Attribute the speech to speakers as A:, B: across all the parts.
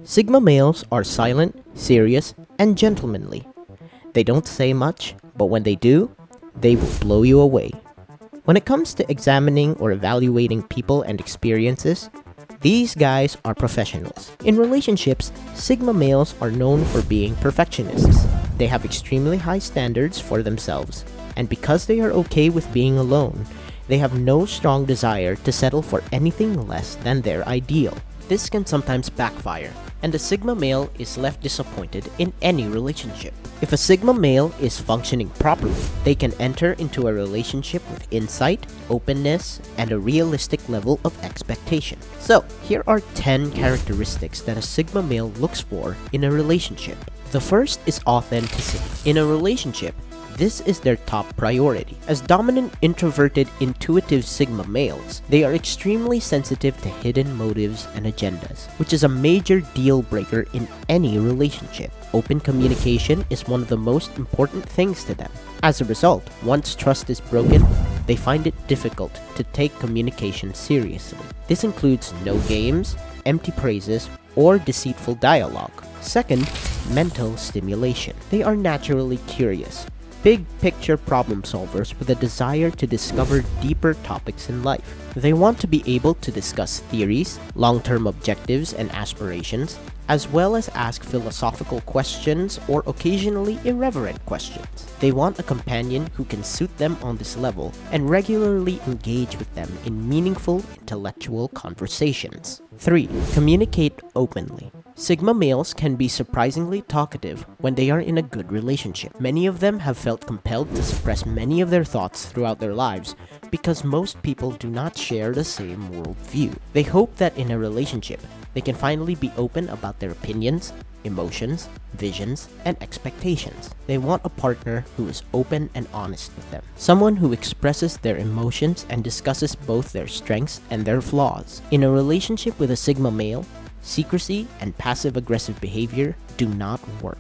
A: Sigma males are silent, serious, and gentlemanly. They don't say much, but when they do, they will blow you away. When it comes to examining or evaluating people and experiences, these guys are professionals. In relationships, Sigma males are known for being perfectionists. They have extremely high standards for themselves, and because they are okay with being alone, they have no strong desire to settle for anything less than their ideal. This can sometimes backfire, and the Sigma male is left disappointed in any relationship. If a Sigma male is functioning properly, they can enter into a relationship with insight, openness, and a realistic level of expectation. So, here are 10 characteristics that a Sigma male looks for in a relationship. The first is authenticity. In a relationship, this is their top priority. As dominant, introverted, intuitive Sigma males, they are extremely sensitive to hidden motives and agendas, which is a major deal breaker in any relationship. Open communication is one of the most important things to them. As a result, once trust is broken, they find it difficult to take communication seriously. This includes no games, empty praises, or deceitful dialogue. Second, mental stimulation. They are naturally curious, big picture problem solvers with a desire to discover deeper topics in life. They want to be able to discuss theories, long-term objectives and aspirations, as well as ask philosophical questions or occasionally irreverent questions. They want a companion who can suit them on this level and regularly engage with them in meaningful intellectual conversations. 3. Communicate openly. Sigma males can be surprisingly talkative when they are in a good relationship. Many of them have felt compelled to suppress many of their thoughts throughout their lives because most people do not share the same worldview. They hope that in a relationship, they can finally be open about their opinions, emotions, visions, and expectations. They want a partner who is open and honest with them. Someone who expresses their emotions and discusses both their strengths and their flaws. In a relationship with a Sigma male, secrecy and passive-aggressive behavior do not work.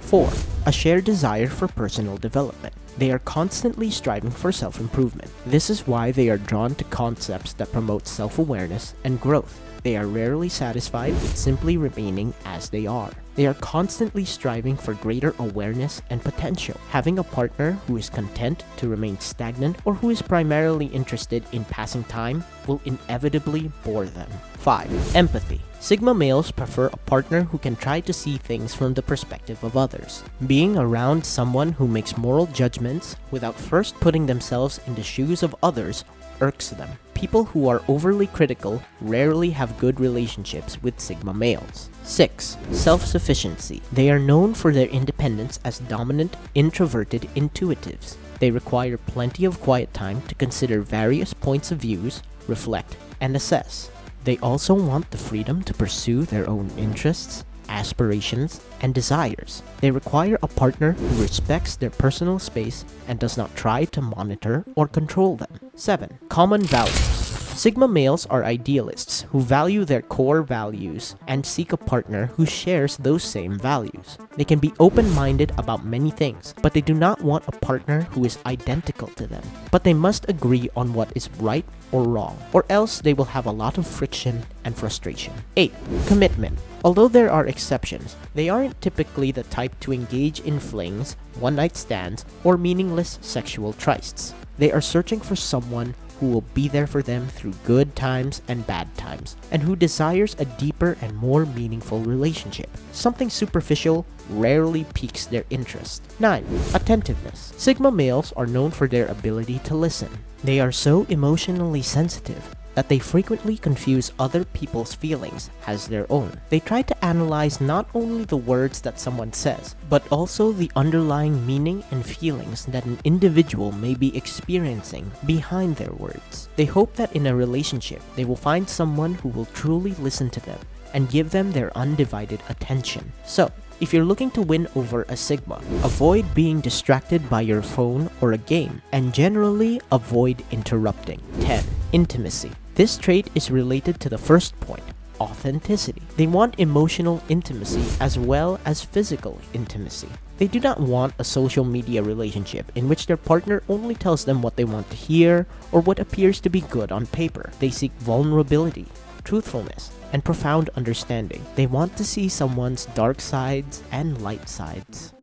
A: 4. A shared desire for personal development. They are constantly striving for self-improvement. This is why they are drawn to concepts that promote self-awareness and growth. They are rarely satisfied with simply remaining as they are. They are constantly striving for greater awareness and potential. Having a partner who is content to remain stagnant or who is primarily interested in passing time will inevitably bore them. 5. Empathy. Sigma males prefer a partner who can try to see things from the perspective of others. Being around someone who makes moral judgments without first putting themselves in the shoes of others irks them. People who are overly critical rarely have good relationships with Sigma males. 6. Self-sufficiency. They are known for their independence as dominant, introverted intuitives. They require plenty of quiet time to consider various points of views, reflect, and assess. They also want the freedom to pursue their own interests, aspirations, and desires. They require a partner who respects their personal space and does not try to monitor or control them. 7. Common values. Sigma males are idealists who value their core values and seek a partner who shares those same values. They can be open-minded about many things, but they do not want a partner who is identical to them. But they must agree on what is right or wrong, or else they will have a lot of friction and frustration. 8. Commitment. Although there are exceptions, they aren't typically the type to engage in flings, one-night stands, or meaningless sexual trysts. They are searching for someone who will be there for them through good times and bad times, and who desires a deeper and more meaningful relationship. Something superficial rarely piques their interest. 9. Attentiveness. Sigma males are known for their ability to listen. They are so emotionally sensitive that they frequently confuse other people's feelings as their own. They try to analyze not only the words that someone says, but also the underlying meaning and feelings that an individual may be experiencing behind their words. They hope that in a relationship, they will find someone who will truly listen to them and give them their undivided attention. So, if you're looking to win over a Sigma, avoid being distracted by your phone or a game, and generally avoid interrupting. 10. Intimacy. This trait is related to the first point, authenticity. They want emotional intimacy as well as physical intimacy. They do not want a social media relationship in which their partner only tells them what they want to hear or what appears to be good on paper. They seek vulnerability, truthfulness, and profound understanding. They want to see someone's dark sides and light sides.